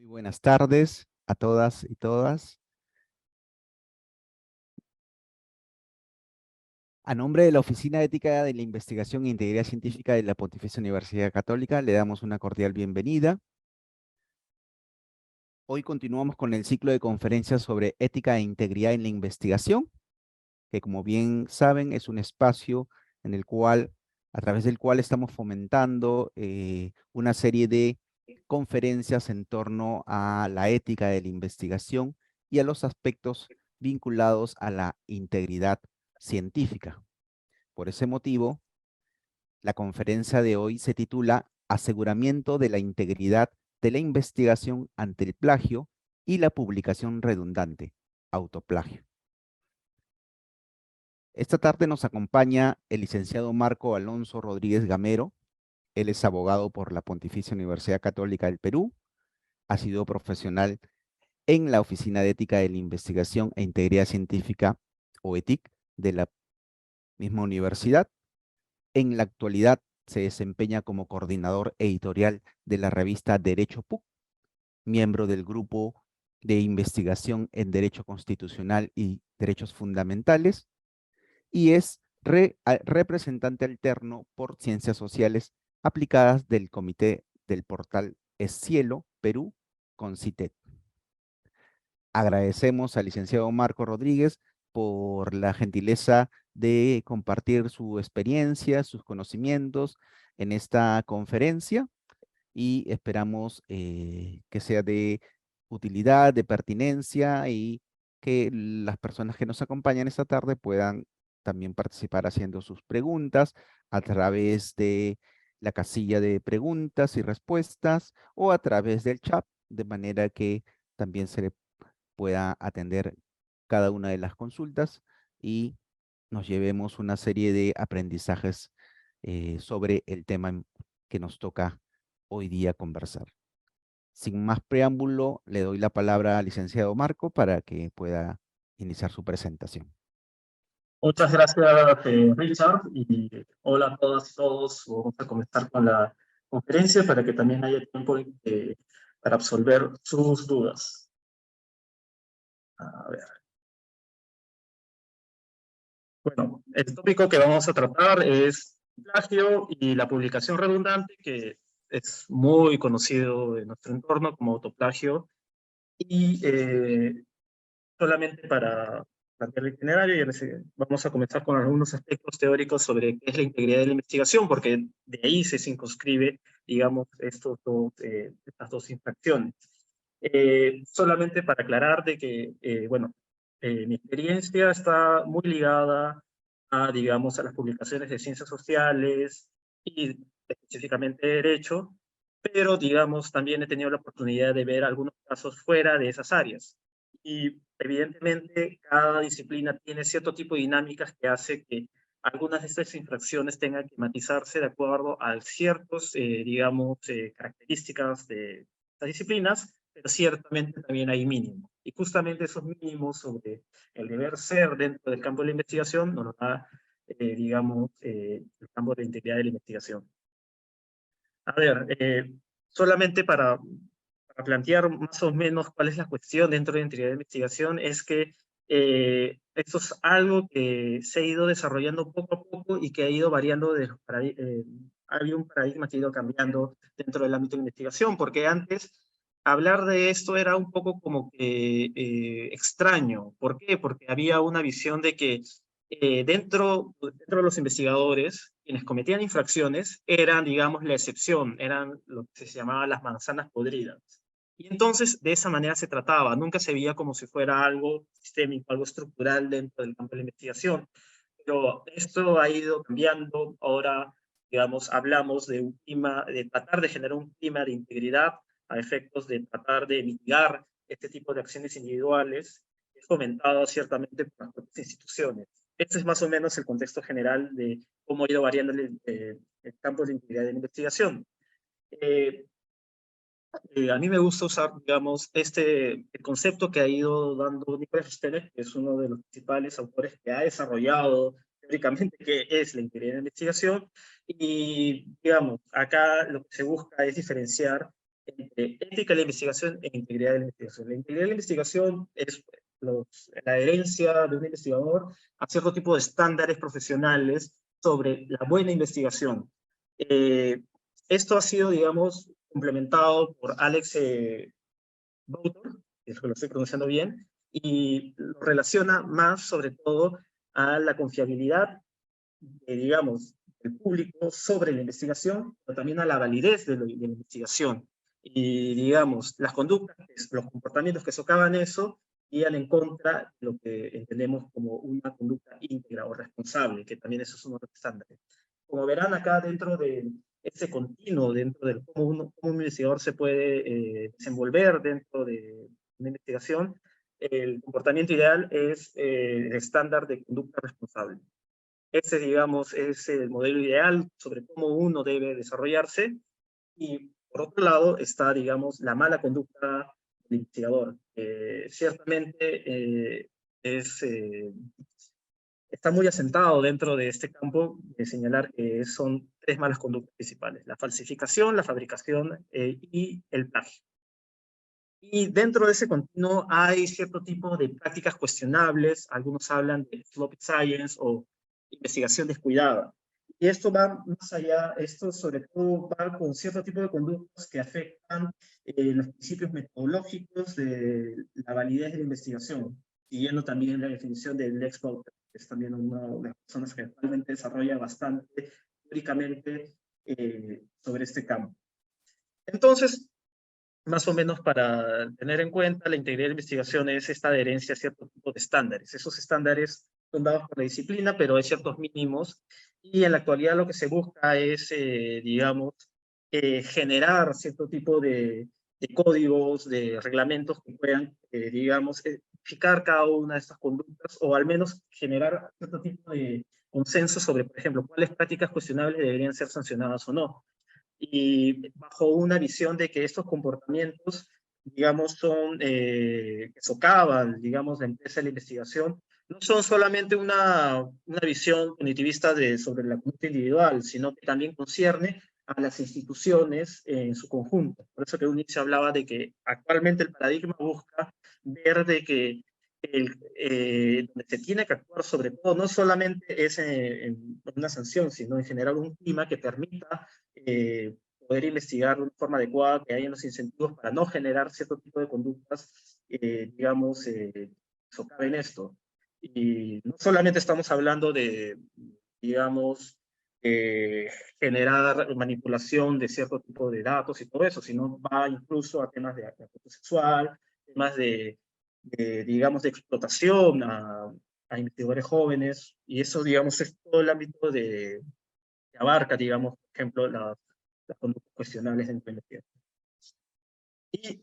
Muy buenas tardes a todas y todas. A nombre de la Oficina de Ética de la Investigación e Integridad Científica de la Pontificia Universidad Católica, le damos una cordial bienvenida. Hoy continuamos con el ciclo de conferencias sobre ética e integridad en la investigación, que como bien saben es un espacio en el cual, a través del cual estamos fomentando una serie de conferencias en torno a la ética de la investigación y a los aspectos vinculados a la integridad científica. Por ese motivo, la conferencia de hoy se titula Aseguramiento de la integridad de la investigación ante el plagio y la publicación redundante, autoplagio. Esta tarde nos acompaña el licenciado Marco Alonso Rodríguez Gamero. Él es abogado por la Pontificia Universidad Católica del Perú. Ha sido profesional en la Oficina de Ética de la Investigación e Integridad Científica, o ETIC, de la misma universidad. En la actualidad se desempeña como coordinador editorial de la revista Derecho PUC, miembro del grupo de investigación en Derecho Constitucional y Derechos Fundamentales, y es representante alterno por Ciencias Sociales Aplicadas del Comité del Portal Es Cielo, Perú, con CITED. Agradecemos al licenciado Marco Rodríguez por la gentileza de compartir su experiencia, sus conocimientos en esta conferencia y esperamos que sea de utilidad, de pertinencia y que las personas que nos acompañan esta tarde puedan también participar haciendo sus preguntas a través de la casilla de preguntas y respuestas o a través del chat, de manera que también se le pueda atender cada una de las consultas y nos llevemos una serie de aprendizajes sobre el tema que nos toca hoy día conversar. Sin más preámbulo, le doy la palabra al licenciado Marco para que pueda iniciar su presentación. Muchas gracias, Richard, y hola a todas y todos. Vamos a comenzar con la conferencia para que también haya tiempo para absolver sus dudas. A ver. Bueno, el tópico que vamos a tratar es plagio y la publicación redundante, que es muy conocido en nuestro entorno como autoplagio, y solamente para plantear el itinerario, vamos a comenzar con algunos aspectos teóricos sobre qué es la integridad de la investigación, porque de ahí se circunscribe, digamos, estas dos infracciones. Solamente para aclarar de que, bueno, mi experiencia está muy ligada a, digamos, a las publicaciones de ciencias sociales y específicamente de derecho, pero, digamos, también he tenido la oportunidad de ver algunos casos fuera de esas áreas. Y evidentemente cada disciplina tiene cierto tipo de dinámicas que hace que algunas de estas infracciones tengan que matizarse de acuerdo a ciertos, digamos, características de estas disciplinas, pero ciertamente también hay mínimos. Y justamente esos mínimos sobre el deber ser dentro del campo de la investigación nos lo da, digamos, el campo de la integridad de la investigación. A ver, solamente para plantear más o menos cuál es la cuestión dentro de la integridad de investigación, es que esto es algo que se ha ido desarrollando poco a poco y que ha ido variando, había un paradigma que ha ido cambiando dentro del ámbito de investigación, porque antes hablar de esto era un poco como que extraño. ¿Por qué? Porque había una visión de que dentro de los investigadores, quienes cometían infracciones eran, digamos, la excepción, eran lo que se llamaba las manzanas podridas. Y entonces, de esa manera se trataba, nunca se veía como si fuera algo sistémico, algo estructural dentro del campo de la investigación. Pero esto ha ido cambiando, ahora, digamos, hablamos de un clima, de tratar de generar un clima de integridad a efectos de tratar de mitigar este tipo de acciones individuales, es fomentado ciertamente por las propias instituciones. Este es más o menos el contexto general de cómo ha ido variando el campo de la integridad de la investigación. A mí me gusta usar, digamos, el concepto que ha ido dando Nicolás Steiner, que es uno de los principales autores que ha desarrollado teóricamente qué es la integridad de la investigación. Y, digamos, acá lo que se busca es diferenciar entre ética de la investigación e integridad de la investigación. La integridad de la investigación es la adherencia de un investigador a cierto tipo de estándares profesionales sobre la buena investigación. Esto ha sido, digamos, complementado por Alex Bautor, que lo estoy pronunciando bien, y lo relaciona más, sobre todo, a la confiabilidad, digamos, del público sobre la investigación, pero también a la validez de la investigación. Y, digamos, las conductas, los comportamientos que socavan eso, iban en contra de lo que entendemos como una conducta íntegra o responsable, que también eso es uno de los estándares. Como verán acá dentro de ese continuo, dentro de cómo un investigador se puede desenvolver dentro de una investigación, el comportamiento ideal es el estándar de conducta responsable. Ese, digamos, es el modelo ideal sobre cómo uno debe desarrollarse. Y por otro lado está, digamos, la mala conducta del investigador. Ciertamente está muy asentado dentro de este campo de señalar que son tres malas conductas principales: la falsificación, la fabricación y el plagio. Y dentro de ese continuo hay cierto tipo de prácticas cuestionables. Algunos hablan de sloppy science o investigación descuidada. Y esto va más allá, esto sobre todo va con cierto tipo de conductas que afectan los principios metodológicos de la validez de la investigación, siguiendo también la definición de Lex Bauter, que es también una de las personas que actualmente desarrolla bastante teóricamente sobre este campo. Entonces, más o menos para tener en cuenta, la integridad de la investigación es esta adherencia a cierto tipo de estándares. Esos estándares son dados por la disciplina, pero hay ciertos mínimos, y en la actualidad lo que se busca es, digamos, generar cierto tipo de códigos, de reglamentos que puedan, digamos, identificar cada una de estas conductas, o al menos generar cierto tipo de consenso sobre, por ejemplo, cuáles prácticas cuestionables deberían ser sancionadas o no. Y bajo una visión de que estos comportamientos, digamos, son, que socavan, digamos, la empresa de la investigación, no son solamente una visión punitivista sobre la conducta individual, sino que también concierne a las instituciones en su conjunto. Por eso que Unix hablaba de que actualmente el paradigma busca ver de que donde se tiene que actuar sobre todo no solamente es en una sanción, sino en generar un clima que permita poder investigar de una forma adecuada, que haya los incentivos para no generar cierto tipo de conductas, digamos, socaven esto. Y no solamente estamos hablando de, digamos, generar manipulación de cierto tipo de datos y todo eso, sino va incluso a temas de acoso sexual, temas digamos, de explotación a investigadores jóvenes, y eso, digamos, es todo el ámbito que abarca, digamos, por ejemplo, las conductas cuestionables dentro de la investigación. Y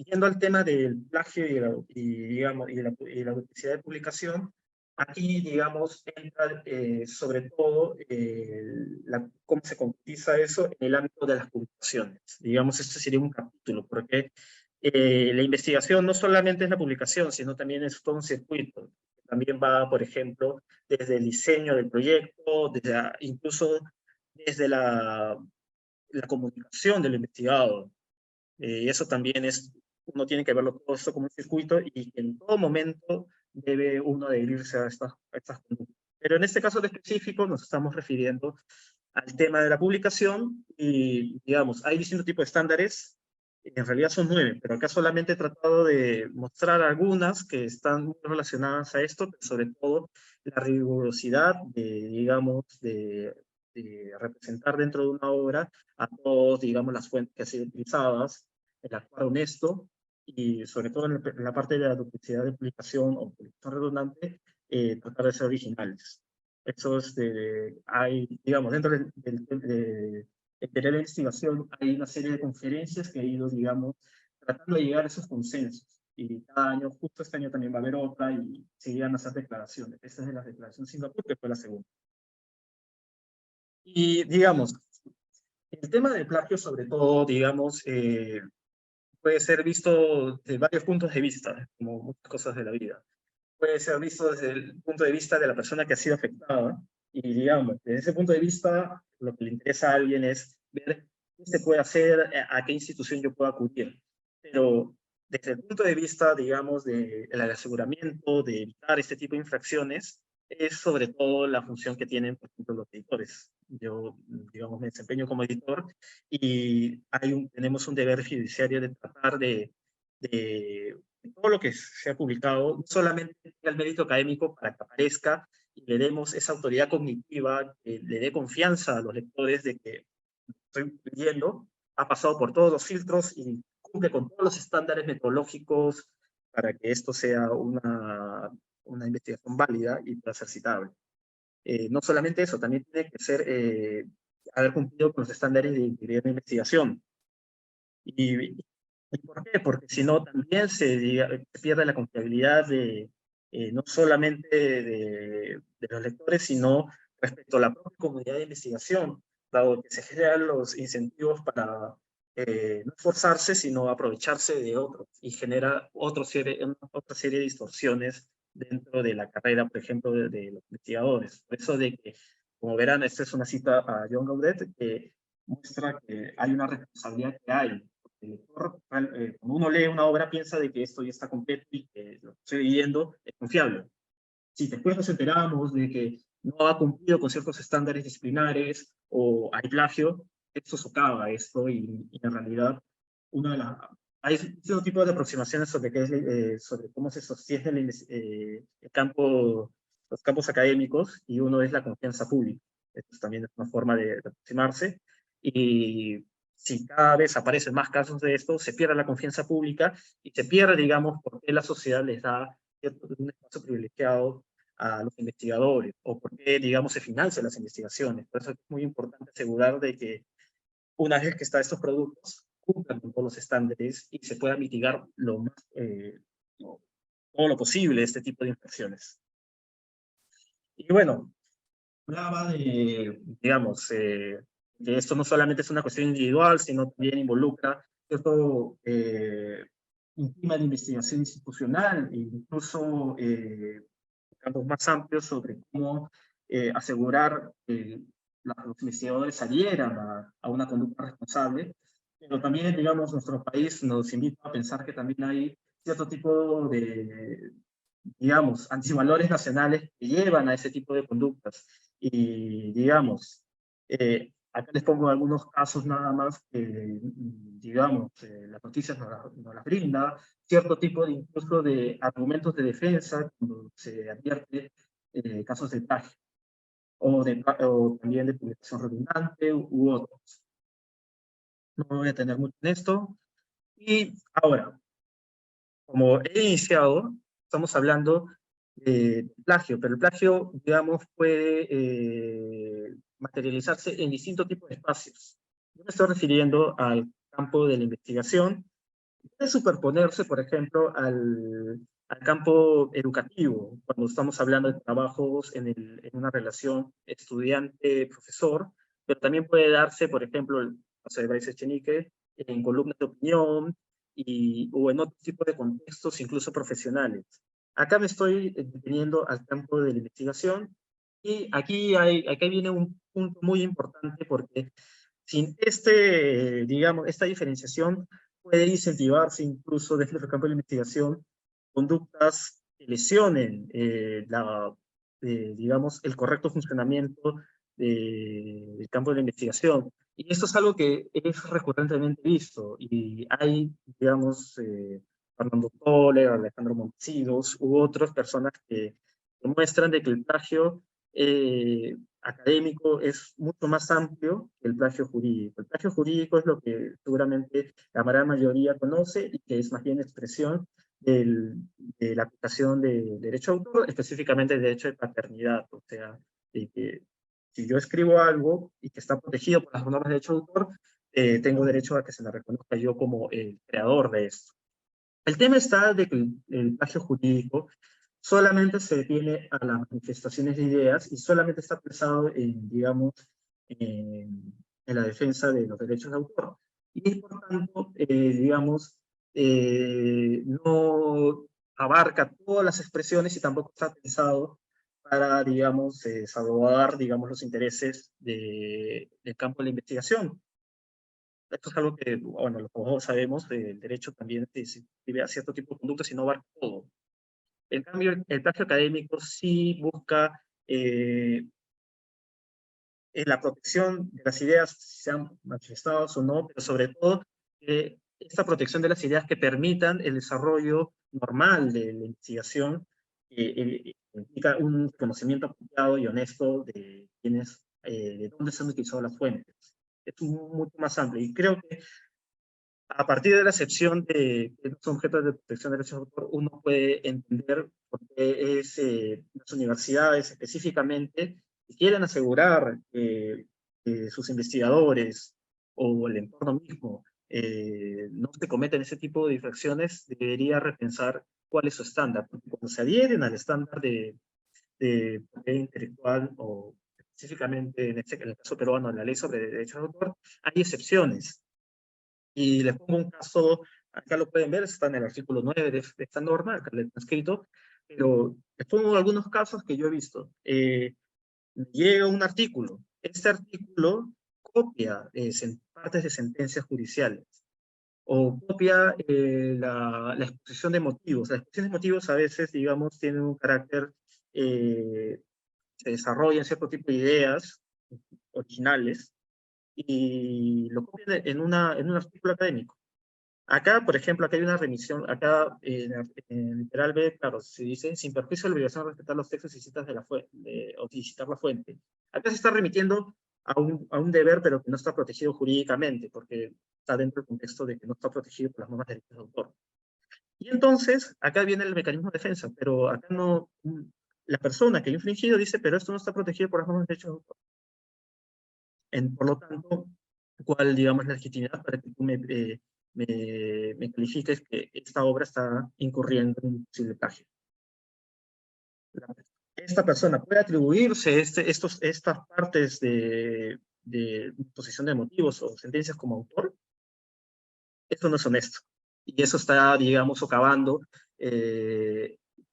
yendo al tema del plagio digamos, y la duplicidad de publicación, aquí, digamos, entra sobre todo cómo se concretiza eso en el ámbito de las publicaciones. Digamos, este sería un capítulo, porque la investigación no solamente es la publicación, sino también es todo un circuito. También va, por ejemplo, desde el diseño del proyecto, incluso desde la comunicación del investigado. Y eso también uno tiene que verlo todo esto como un circuito, y en todo momento debe uno adherirse a estas conductas. Pero en este caso específico nos estamos refiriendo al tema de la publicación, y digamos, hay distintos tipos de estándares. En realidad son 9, pero acá solamente he tratado de mostrar algunas que están muy relacionadas a esto, pero sobre todo la rigurosidad digamos, de representar dentro de una obra a todos, digamos, las fuentes que han sido utilizadas, el actuar honesto, y sobre todo en la parte de la duplicidad de publicación o publicación redundante, tratar de ser originales. Eso es hay, digamos, dentro de de la investigación hay una serie de conferencias que he ido, digamos, tratando de llegar a esos consensos. Y cada año, justo este año también va a haber otra, y se llegan a hacer declaraciones. Esta es de las declaraciones de Singapur, que fue la segunda. Y, digamos, el tema del plagio, sobre todo, digamos, puede ser visto de varios puntos de vista, como muchas cosas de la vida. Puede ser visto desde el punto de vista de la persona que ha sido afectada, y digamos, desde ese punto de vista, lo que le interesa a alguien es ver qué se puede hacer, a qué institución yo puedo acudir. Pero desde el punto de vista, digamos, del aseguramiento, de evitar este tipo de infracciones, es sobre todo la función que tienen, por ejemplo, los editores. Yo, digamos, me desempeño como editor y tenemos un deber fiduciario de tratar de todo lo que se ha publicado, no solamente tenga el mérito académico para que aparezca y le demos esa autoridad cognitiva, que le dé confianza a los lectores de que estoy leyendo, ha pasado por todos los filtros y cumple con todos los estándares metodológicos para que esto sea una investigación válida y pueda ser citable. No solamente eso, también tiene que ser, haber cumplido con los estándares de integridad de investigación. ¿Y por qué? Porque si no, también se pierde la confiabilidad no solamente de los lectores, sino respecto a la propia comunidad de investigación, dado que se generan los incentivos para no esforzarse, sino aprovecharse de otros, y genera otra serie de distorsiones dentro de la carrera, por ejemplo, de los investigadores. Por eso de que, como verán, esta es una cita a John Gaudet, que muestra que hay una responsabilidad que hay. El lector, cuando uno lee una obra, piensa de que esto ya está completo y que lo que estoy leyendo es confiable. Si después nos enteramos de que no ha cumplido con ciertos estándares disciplinares o hay plagio, esto socava esto y en realidad una de las... Hay cierto tipo de aproximaciones sobre, sobre cómo se sostiene el campo, los campos académicos, y uno es la confianza pública. Esto también es una forma de aproximarse. Y si cada vez aparecen más casos de esto, se pierde la confianza pública y se pierde, digamos, porque la sociedad les da un espacio privilegiado a los investigadores, o por qué, digamos, se financian las investigaciones. Por eso es muy importante asegurar de que una vez que están estos productos, cumplan con todos los estándares y se pueda mitigar todo lo posible este tipo de infracciones. Y bueno, hablaba de, digamos, que esto no solamente es una cuestión individual, sino también involucra cierto clima de investigación institucional, e incluso campos más amplios sobre cómo asegurar que los investigadores adhieran a una conducta responsable, pero también, digamos, nuestro país nos invita a pensar que también hay cierto tipo de, digamos, antivalores nacionales que llevan a ese tipo de conductas. Y, digamos, acá les pongo algunos casos nada más que, digamos, las noticias nos las brinda, cierto tipo de, incluso de argumentos de defensa cuando se advierte casos de plagio, o también de publicación redundante u otros. No me voy a tener mucho en esto. Y ahora, como he iniciado, estamos hablando de plagio, pero el plagio, digamos, puede materializarse en distintos tipos de espacios. Yo me estoy refiriendo al campo de la investigación, puede superponerse, por ejemplo, al campo educativo, cuando estamos hablando de trabajos en una relación estudiante-profesor, pero también puede darse, por ejemplo, el caso de Bryce Echenique, en columnas de opinión, o en otro tipo de contextos, incluso profesionales. Acá me estoy deteniendo al campo de la investigación, y aquí viene un punto muy importante, porque sin digamos, esta diferenciación puede incentivarse incluso desde el campo de la investigación conductas que lesionen digamos, el correcto funcionamiento del campo de la investigación. Y esto es algo que es recurrentemente visto, y hay, digamos, Fernando Toller, Alejandro Montesinos, u otras personas que demuestran de que el plagio académico es mucho más amplio que el plagio jurídico. El plagio jurídico es lo que seguramente la gran mayoría conoce, y que es más bien expresión de la aplicación de derecho de autor, específicamente el derecho de paternidad. O sea, de que si yo escribo algo y que está protegido por las normas de derecho de autor, tengo derecho a que se me reconozca yo como el creador de esto. El tema está de que el plagio jurídico solamente se detiene a las manifestaciones de ideas y solamente está pensado en, digamos, en la defensa de los derechos de autor. Y por tanto, digamos, no abarca todas las expresiones y tampoco está pensado para, digamos, salvaguardar, digamos, los intereses del campo de la investigación. Esto es algo que, bueno, los abogados sabemos, del derecho también se inscribe a cierto tipo de conductas y no abarca todo. En cambio, el plagio académico sí busca la protección de las ideas, sean manifestadas o no, pero sobre todo esta protección de las ideas que permitan el desarrollo normal de la investigación, implica un conocimiento apropiado y honesto de quiénes, de dónde se han utilizado las fuentes. Es mucho más amplio y creo que a partir de la excepción de los objetos de protección de derechos de autor, uno puede entender por qué las universidades específicamente quieren asegurar que sus investigadores o el entorno mismo no se cometen ese tipo de infracciones, debería repensar cuál es su estándar. Porque cuando se adhieren al estándar de propiedad intelectual o específicamente en el caso peruano, la ley sobre derechos de autor, hay excepciones. Y les pongo un caso, acá lo pueden ver, está en el artículo 9 de esta norma, acá lo he escrito, pero les pongo algunos casos que yo he visto. Llega un artículo, este artículo copia partes de sentencias judiciales, o copia la exposición de motivos. Las exposiciones de motivos a veces, digamos, tienen un carácter, se desarrollan cierto tipo de ideas originales, y lo copian en un artículo académico. Acá, por ejemplo, acá hay una remisión, acá en el literal B, claro, se dice, sin perjuicio de la obligación de respetar los textos y citas de la fuente, o de citar la fuente. Acá se está remitiendo a un deber, pero que no está protegido jurídicamente, porque está dentro del contexto de que no está protegido por las normas de derechos de autor. Y entonces, acá viene el mecanismo de defensa, pero acá no, la persona que ha infringido dice, pero esto no está protegido por las normas de derechos de autor. Por lo tanto, ¿cuál, digamos, la legitimidad para que tú me califiques que esta obra está incurriendo en un posible plagio? Esta persona puede atribuirse estas partes de posición de motivos o sentencias como autor. Eso no es honesto. Y eso está, digamos, socavando,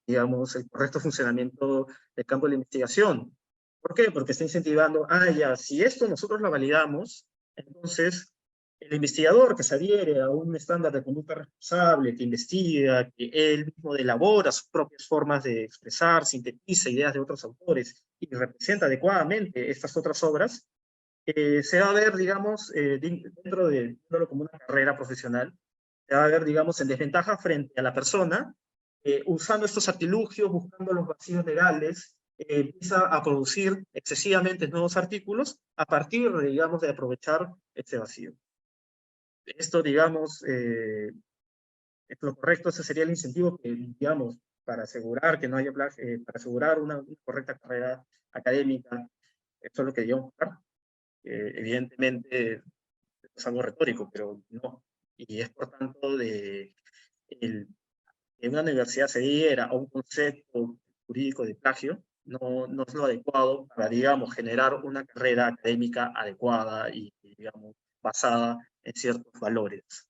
digamos, el correcto funcionamiento del campo de la investigación. ¿Por qué? Porque está incentivando, ya, si esto nosotros lo validamos, entonces el investigador que se adhiere a un estándar de conducta responsable, que investiga, que él mismo elabora sus propias formas de expresar, sintetiza ideas de otros autores y representa adecuadamente estas otras obras, se va a ver, digamos, viéndolo como una carrera profesional, se va a ver, digamos, en desventaja frente a la persona, usando estos artilugios, buscando los vacíos legales, empieza a producir excesivamente nuevos artículos a partir, digamos, de aprovechar este vacío. Esto, digamos, es lo correcto, ese sería el incentivo que, digamos, para asegurar que no haya plagio, para asegurar una correcta carrera académica, esto es lo que debíamos buscar. Evidentemente es algo retórico, pero no. Y es por tanto que una universidad se diera a un concepto jurídico de plagio, no es lo adecuado para, digamos, generar una carrera académica adecuada y, digamos, basada en ciertos valores.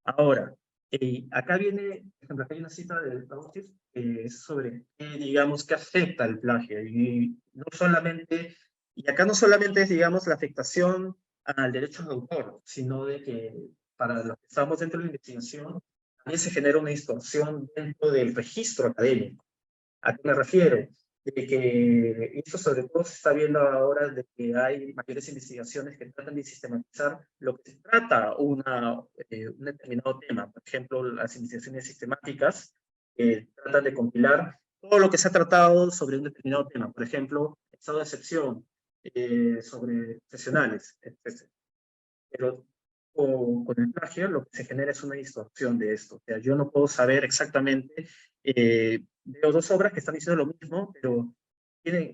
Ahora, acá viene, por ejemplo, acá hay una cita de Tausif sobre qué, digamos, qué afecta el plagio. Y no solamente, y acá no solamente es, digamos, la afectación al derecho de autor, sino de que para los que estamos dentro de la investigación, también se genera una distorsión dentro del registro académico. ¿A qué me refiero? De que esto sobre todo se está viendo ahora de que hay mayores investigaciones que tratan de sistematizar lo que se trata un determinado tema. Por ejemplo, las investigaciones sistemáticas tratan de compilar todo lo que se ha tratado sobre un determinado tema. Por ejemplo, estado de excepción, sobre profesionales, etc. Pero con el plagio lo que se genera es una distorsión de esto. O sea, yo no puedo saber exactamente, veo dos obras que están diciendo lo mismo, pero tienen,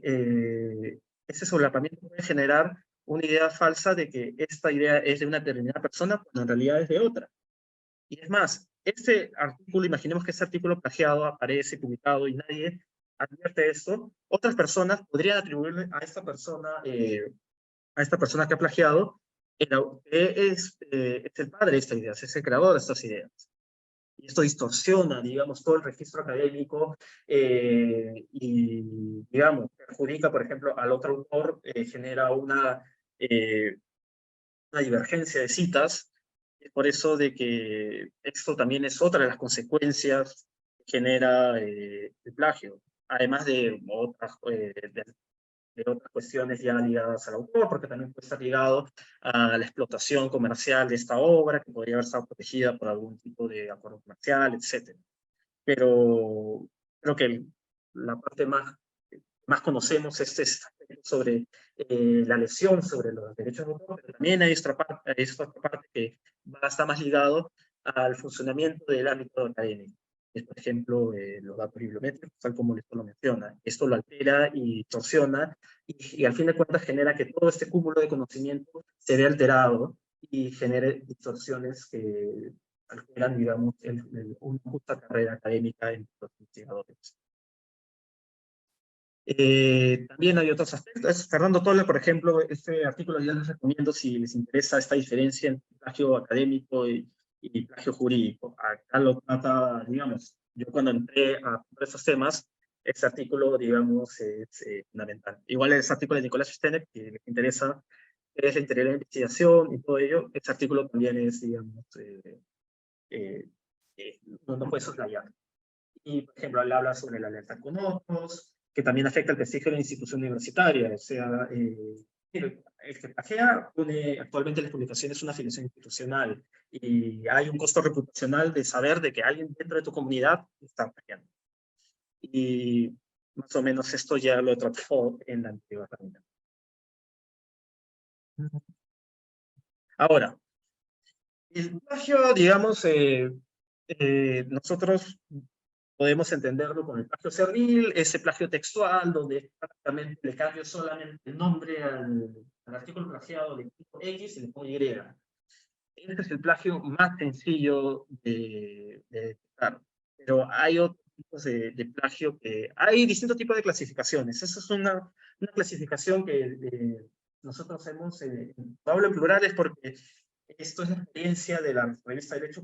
ese solapamiento puede generar una idea falsa de que esta idea es de una determinada persona, cuando en realidad es de otra. Y es más, este artículo, imaginemos que este artículo plagiado aparece publicado y nadie advierte esto, otras personas podrían atribuirle a esta persona que ha plagiado, es el padre de estas ideas, es el creador de estas ideas. Y esto distorsiona, digamos, todo el registro académico y, digamos, perjudica, por ejemplo, al otro autor, genera una divergencia de citas. Es por eso de que esto también es otra de las consecuencias que genera el plagio, además de otras cuestiones ya ligadas al autor, porque también puede estar ligado a la explotación comercial de esta obra, que podría haber estado protegida por algún tipo de acuerdo comercial, etc. Pero creo que la parte más conocemos es este aspecto sobre la lesión sobre los derechos de autor, pero también hay esta parte que está más ligado al funcionamiento del ámbito académico. Es, por ejemplo, los datos bibliométricos, tal como esto lo menciona. Esto lo altera y distorsiona, y al fin de cuentas genera que todo este cúmulo de conocimiento se vea alterado y genere distorsiones que alteran, digamos, una justa carrera académica entre los investigadores. También hay otros aspectos. Fernando Tolle, por ejemplo, este artículo ya les recomiendo si les interesa esta diferencia entre plagio académico y plagio jurídico. Acá lo trata, digamos, yo cuando entré a estos temas, este artículo, digamos, es fundamental. Igual el artículo de Nicolás Stenek, que les interesa, que es la integridad de la investigación y todo ello, este artículo también es, digamos, no puede soslayar. Y, por ejemplo, él habla sobre la alerta con otros, que también afecta el prestigio de la institución universitaria. O sea, el que plagia pone actualmente las publicaciones una afiliación institucional, y hay un costo reputacional de saber de que alguien dentro de tu comunidad está plagiando. Y más o menos esto ya lo he tratado en la anterior herramienta. Ahora, el plagio, digamos, nosotros podemos entenderlo con el plagio servil, ese plagio textual, donde prácticamente le cambio solamente el nombre al artículo plagiado, le pongo X y le pongo Y. Este es el plagio más sencillo de detectar. Pero hay otros tipos de plagio que... Hay distintos tipos de clasificaciones. Esa es una clasificación que nosotros hemos... hablo en plurales porque esto es la experiencia de la revista Derecho,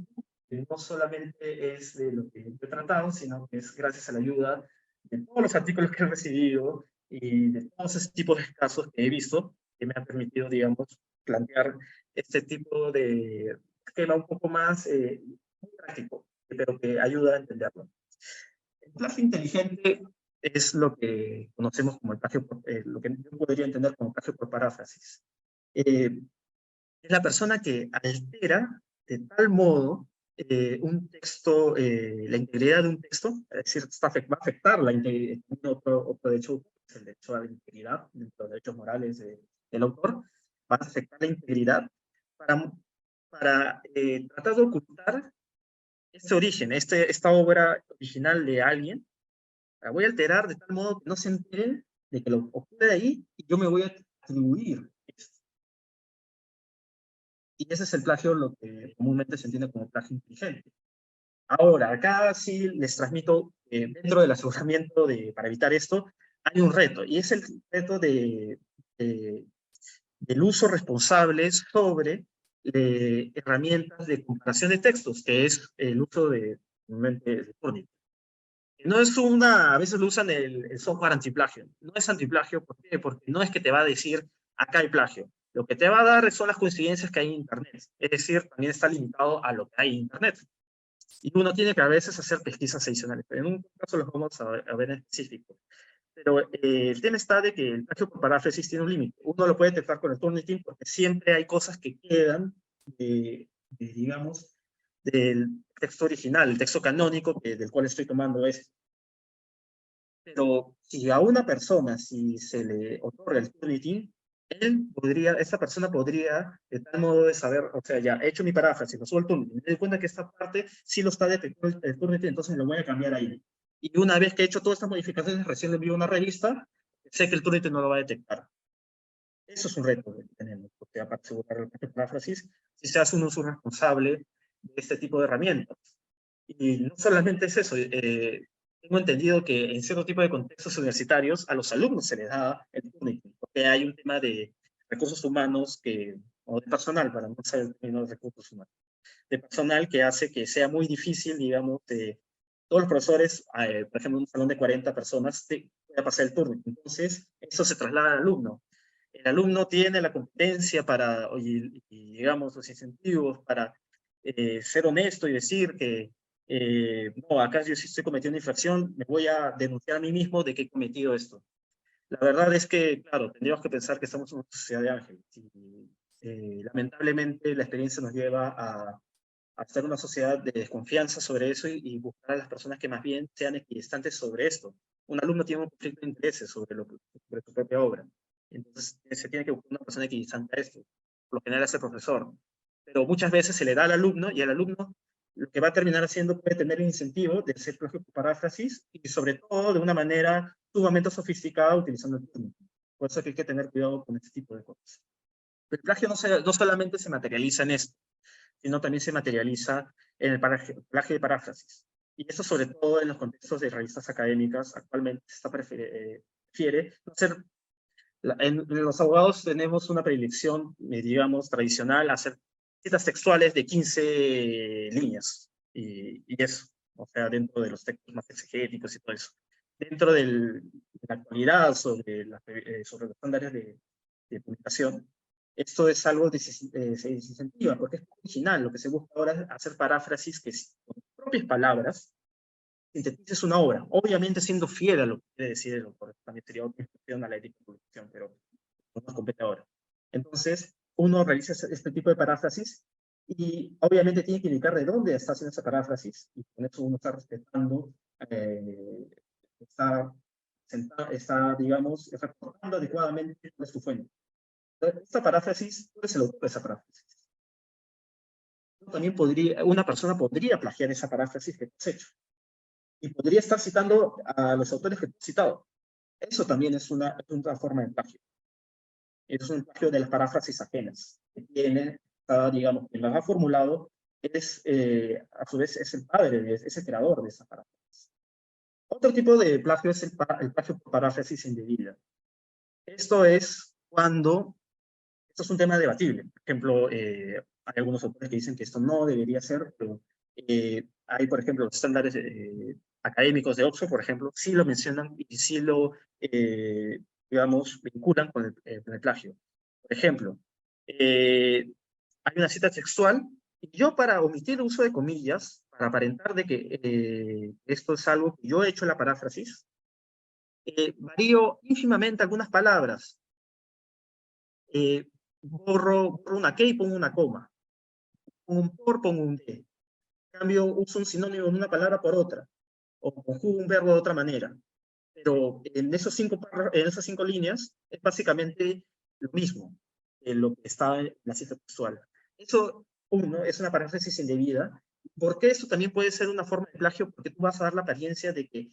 que no solamente es de lo que yo he tratado, sino que es gracias a la ayuda de todos los artículos que he recibido y de todos esos tipos de casos que he visto, que me han permitido, digamos, plantear este tipo de esquema un poco más muy práctico, pero que ayuda a entenderlo. El plagio inteligente es lo que conocemos como el plagio, lo que yo podría entender como plagio por paráfrasis. Es la persona que altera de tal modo un texto, la integridad de un texto, es decir, va a afectar la integridad, otro derecho, es el derecho a la integridad, dentro de los derechos morales del autor, va a afectar la integridad para tratar de ocultar este origen, esta obra original de alguien. La voy a alterar de tal modo que no se enteren de que lo ocurre ahí y yo me voy a atribuir esto. Y ese es el plagio, lo que comúnmente se entiende como plagio inteligente. Ahora, acá sí les transmito, dentro del aseguramiento para evitar esto, hay un reto, y es el reto del uso responsable sobre herramientas de comparación de textos, que es el uso de Turnitin. No es a veces lo usan el software antiplagio. No es antiplagio, ¿por qué? Porque no es que te va a decir, acá hay plagio. Lo que te va a dar son las coincidencias que hay en Internet. Es decir, también está limitado a lo que hay en Internet. Y uno tiene que a veces hacer pesquisas adicionales, pero en un caso los vamos a ver en específico. Pero el tema está de que el plagio por paráfrasis tiene un límite. Uno lo puede detectar con el Turnitin porque siempre hay cosas que quedan, digamos, del texto original, el texto canónico del cual estoy tomando esto. Pero si a una persona, si se le otorga el Turnitin, esa persona podría, de tal modo de saber, o sea, ya he hecho mi paráfrasis, lo subo al Turnitin, me doy cuenta que esta parte sí lo está detectando el Turnitin, entonces lo voy a cambiar ahí. Y una vez que he hecho todas estas modificaciones, recién le envío una revista, sé que el Turnitin no lo va a detectar. Eso es un reto que tenemos, porque aparte de asegurar el paráfrasis, si se hace un uso responsable de este tipo de herramientas. Y no solamente es eso, tengo entendido que en cierto tipo de contextos universitarios a los alumnos se les da el Turnitin, porque hay un tema de recursos humanos o de personal, para no usar el término de recursos humanos, de personal que hace que sea muy difícil, digamos, todos los profesores, por ejemplo, en un salón de 40 personas, pueda pasar el Turnitin. Entonces, eso se traslada al alumno. el alumno tiene la competencia para, y digamos, los incentivos para ser honesto y decir que, no, acá yo sí estoy cometiendo una infracción, me voy a denunciar a mí mismo de que he cometido esto. La verdad es que, claro, tendríamos que pensar que estamos en una sociedad de ángeles. Y, lamentablemente, la experiencia nos lleva a estar una sociedad de desconfianza sobre eso y buscar a las personas que más bien sean equidistantes sobre esto. Un alumno tiene un conflicto de intereses sobre su propia obra. Entonces, se tiene que buscar una persona equidistante a esto. Por lo general es el profesor. Pero muchas veces se le da al alumno y el alumno lo que va a terminar haciendo puede tener el incentivo de hacer plagio por paráfrasis y sobre todo de una manera sumamente sofisticada utilizando el turno. Por eso que hay que tener cuidado con este tipo de cosas. El plagio no solamente se materializa en esto, sino también se materializa en el plagio de paráfrasis. Y eso sobre todo en los contextos de revistas académicas, actualmente se prefiere no ser... En los abogados tenemos una predilección, digamos, tradicional, a hacer citas textuales de 15 líneas, y eso, o sea, dentro de los textos más exegéticos y todo eso. Dentro de la actualidad sobre los estándares de publicación, esto es algo que se desincentiva, porque es original. Lo que se busca ahora es hacer paráfrasis que con propias palabras sintetices una obra, obviamente siendo fiel a lo que quiere decir el autor. También sería otra instrucción a la ética de publicación, pero no nos compete ahora. Entonces, uno realiza este tipo de paráfrasis y obviamente tiene que indicar de dónde está haciendo esa paráfrasis, y con eso uno está respetando, está, digamos, reportando adecuadamente cuál es su fuente. Esta paráfrasis, ¿cuál es el autor de esa paráfrasis? También una persona podría plagiar esa paráfrasis que has hecho. Y podría estar citando a los autores que te has citado. Eso también es una forma de plagio. Es un plagio de las paráfrasis ajenas. Que tiene, digamos, quien las ha formulado, a su vez, es el padre, es el creador de esa paráfrasis. Otro tipo de plagio es el plagio por paráfrasis indebida. Esto es un tema debatible. Por ejemplo, hay algunos autores que dicen que esto no debería ser, pero hay, por ejemplo, los estándares académicos de Oxford, por ejemplo, sí lo mencionan y sí lo, digamos, vinculan con el plagio. Por ejemplo, hay una cita textual y yo, para omitir el uso de comillas, para aparentar de que esto es algo que yo he hecho en la paráfrasis, varío ínfimamente algunas palabras. Borro una K y pongo una coma. Pongo un por, pongo un D. Cambio, uso un sinónimo de una palabra por otra. O conjugo un verbo de otra manera. Pero en esas 5 líneas es básicamente lo mismo lo que está en la cita textual. Eso, es una paráfrasis indebida. ¿Por qué eso también puede ser una forma de plagio? Porque tú vas a dar la apariencia de que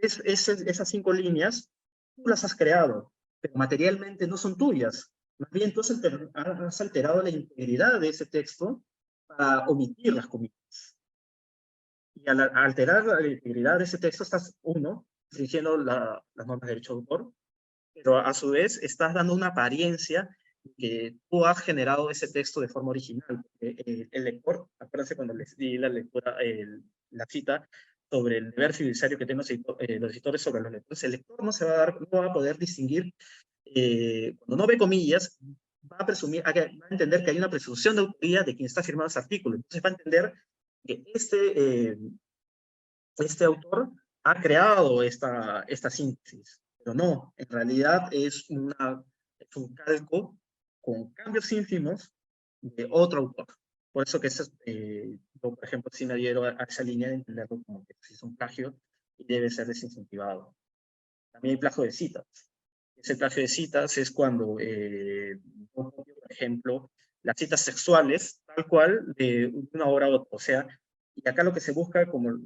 esas 5 líneas tú las has creado, pero materialmente no son tuyas. Más bien tú has alterado la integridad de ese texto para omitir las comillas. Y al alterar la integridad de ese texto estás, infringiendo las normas de derecho de autor, pero a su vez estás dando una apariencia que tú has generado ese texto de forma original. El lector, acuérdense cuando les di la lectura, la cita sobre el deber fiduciario que tienen los editores sobre los lectores, el lector no va a poder distinguir, cuando no ve comillas, va a entender que hay una presunción de autoría de quien está firmando ese artículo. Entonces va a entender que este autor ha creado esta síntesis, pero no, en realidad es un calco con cambios ínfimos de otro autor. Por eso que yo, por ejemplo, sí me adhiero a esa línea de entenderlo como que es un plagio y debe ser desincentivado. También hay plagio de citas. Ese plagio de citas es cuando, por ejemplo, las citas sexuales, tal cual, de una obra a otra. O sea, y acá lo que se busca, como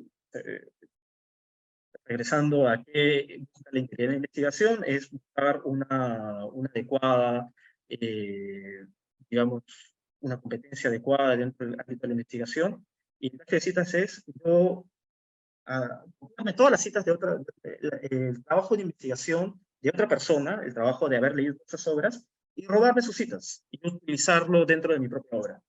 regresando a qué busca la integridad de la investigación, es buscar una adecuada, digamos, una competencia adecuada dentro del ámbito de la investigación. Y el plagio de citas es yo copiarme todas las citas el trabajo de investigación de otra persona, el trabajo de haber leído otras obras, y robarme sus citas, y utilizarlo dentro de mi propia obra.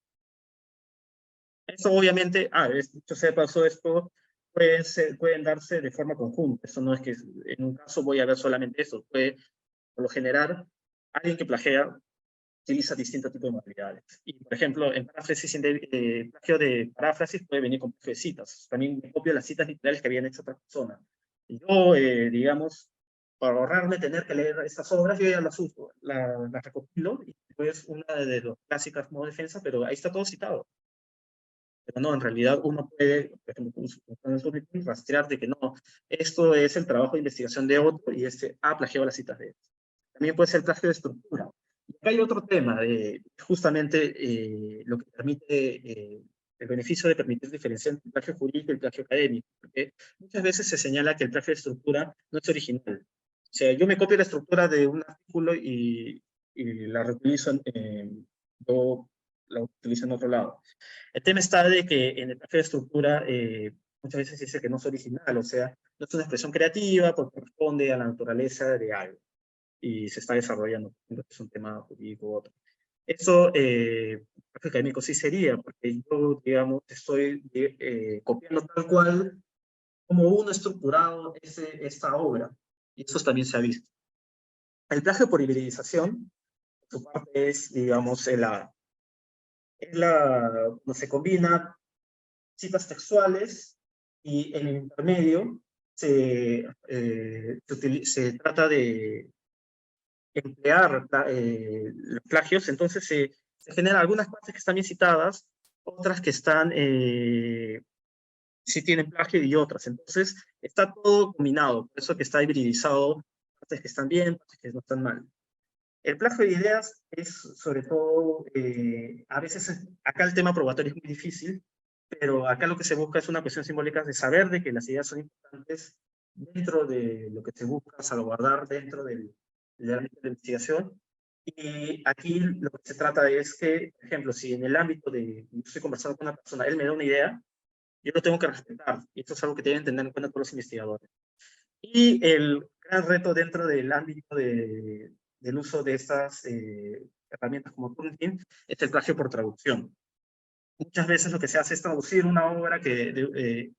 Esto obviamente, dicho sea de paso, esto pueden darse de forma conjunta. Eso no es que en un caso voy a ver solamente eso. Por lo general, alguien que plagia utiliza distintos tipos de modalidades. Y, por ejemplo, en paráfrasis, plagio de paráfrasis puede venir con plagio de citas. También me copio las citas literales que habían hecho otra persona. Y yo, digamos, para ahorrarme tener que leer estas obras, yo ya las uso, las recopilo, y pues una de las clásicas como defensa, pero ahí está todo citado. Pero no, en realidad uno puede, por ejemplo, rastrear de que no, esto es el trabajo de investigación de otro y ha plagiado las citas de él. También puede ser plagio de estructura. Y acá hay otro tema, justamente lo que permite, el beneficio de permitir diferenciar entre el plagio jurídico y el plagio académico, porque muchas veces se señala que el plagio de estructura no es original. O sea, yo me copio la estructura de un artículo y la reutilizo, yo la utilizo en otro lado. El tema está de que en el plagio de estructura muchas veces se dice que no es original, o sea, no es una expresión creativa porque corresponde a la naturaleza de algo y se está desarrollando, es un tema jurídico u otro. Eso, académico sí sería, porque yo, digamos, estoy copiando tal cual como uno estructurado esta obra, y eso también se ha visto. El plagio por hibridización, su parte es, digamos, cuando se combina citas textuales y en el intermedio se trata de emplear los plagios, entonces se generan algunas partes que están bien citadas, otras que están, sí tienen plagio y otras, entonces está todo combinado, por eso que está hibridizado, partes que están bien, partes que no están mal. El plagio de ideas es sobre todo, a veces acá el tema probatorio es muy difícil, pero acá lo que se busca es una cuestión simbólica de saber de que las ideas son importantes dentro de lo que se busca salvaguardar dentro del ámbito de investigación. Y aquí lo que se trata es que, por ejemplo, si en el ámbito de, yo estoy conversando con una persona, él me da una idea, yo lo tengo que respetar, y esto es algo que deben tener en cuenta todos los investigadores. Y el gran reto dentro del ámbito del uso de estas herramientas como Turnitin es el plagio por traducción. Muchas veces lo que se hace es traducir una obra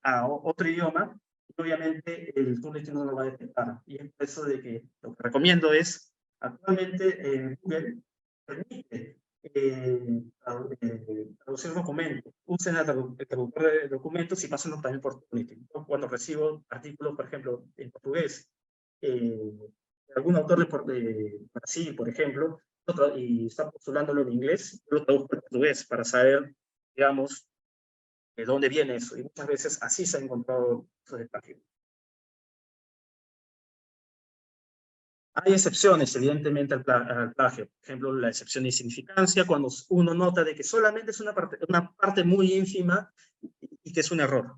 a otro idioma, y obviamente el Turnitin no lo va a detectar. Y es por eso de que lo que recomiendo es, actualmente Google permite traducir documentos. Usen el traductor de documentos y pásenlo también por Turnitin. Cuando recibo artículos, por ejemplo, en portugués, algún autor de Brasil, por ejemplo, y está postulándolo en inglés, yo lo traduzco en portugués para saber, digamos, de dónde viene eso. Y muchas veces así se ha encontrado esos desafíos. Hay excepciones, evidentemente, al plagio. Por ejemplo, la excepción de insignificancia, cuando uno nota de que solamente es una parte muy ínfima y que es un error.